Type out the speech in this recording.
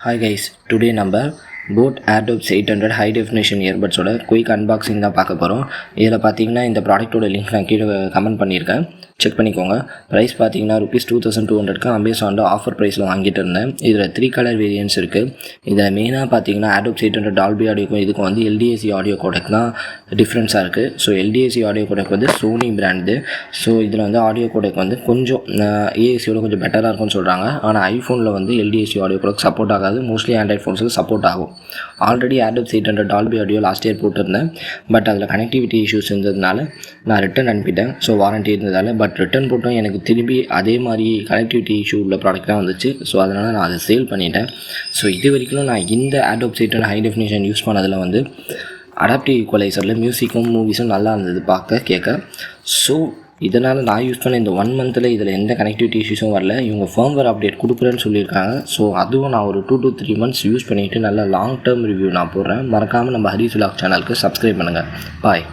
Hi guys, today number boAt Airdopes 800 high definition இயர்பட்ஸோட quick unboxing தான் பார்க்க போகிறோம். இதில் பார்த்தீங்கன்னா இந்த ப்ராடக்ட்டோட லிங்க் நான் கீழே கமெண்ட் பண்ணியிருக்கேன், செக் பண்ணிக்கோங்க. ப்ரைஸ் பார்த்தீங்கன்னா ₹2200 அமேசானில் ஆஃபர் ப்ரைஸில் வாங்கிட்டு இருந்தேன். இதில் 3 கலர் வேரியன்ட்ஸ் இருக்குது. இதில் மெயினாக பார்த்தீங்கன்னா ஏர்டப்ஸ் 800 டால்பி ஆடியோக்கும் இதுக்கும் வந்து எல்டிஏசி ஆடியோ கோடெக் தான் டிஃப்ரென்ஸாக இருக்குது. ஸோ எல்டிஏசி ஆடியோ கோடெக் வந்து சோனி பிராண்டு. ஸோ இதில் வந்து ஆடியோ கோடெக் வந்து கொஞ்சம் ஏஎஸ்சியோட கொஞ்சம் பெட்டராக இருக்கும்னு சொல்கிறாங்க. ஆனால் ஐஃபோனில் வந்து எல்டிஏசி ஆடியோ கோடெக் சப்போர்ட் ஆகாது. மோஸ்ட்லி ஆண்ட்ராய்ட் ஃபோன்ஸுக்கு சப்போர்ட் ஆகும். Already Airdopes 800 Dolby audio last year போட்டிருந்தேன். பட் அதில் கனெக்டிவிட்டி இஷ்யூஸ் இருந்ததுனால நான் ரிட்டன் அனுப்பிட்டேன். ஸோ வாரண்ட்டி இருந்ததால் பட் ரிட்டன் போட்டோம் எனக்கு திரும்பி அதே மாதிரி கனெக்டிவிட்டி இஷ்யூ உள்ள ப்ராடக்ட் தான் வந்துச்சு. ஸோ அதனால் நான் அதை சேல் பண்ணிட்டேன். ஸோ இது வரைக்கும் நான் இந்த ஏர்டப்ஸ் 800 ஹை டெஃபினேஷன் யூஸ் பண்ணதில் வந்து அடாப்டிவ் ஈக்குவலைசரில் மியூசிக்கும் மூவிஸும் நல்லா இருந்தது பார்க்க கேட்க. ஸோ இதனால் நான் யூஸ் பண்ண இந்த 1 மந்தில் இதில் எந்த கனெக்டிவிட்டி இஷ்யூஸும் வரல. இவங்க ஃபர்ம்வேர் அப்டேட் கொடுக்குறேன்னு சொல்லியிருக்காங்க. ஸோ அதுவும் நான் ஒரு 2 to 3 months யூஸ் பண்ணிவிட்டு நல்ல லாங் டேர்ம் ரிவ்யூ நான் போடுறேன். மறக்காமல் நம்ம ஹரிஸ் விலாக் சேனலுக்கு சப்ஸ்கிரைப் பண்ணுங்கள். பாய்.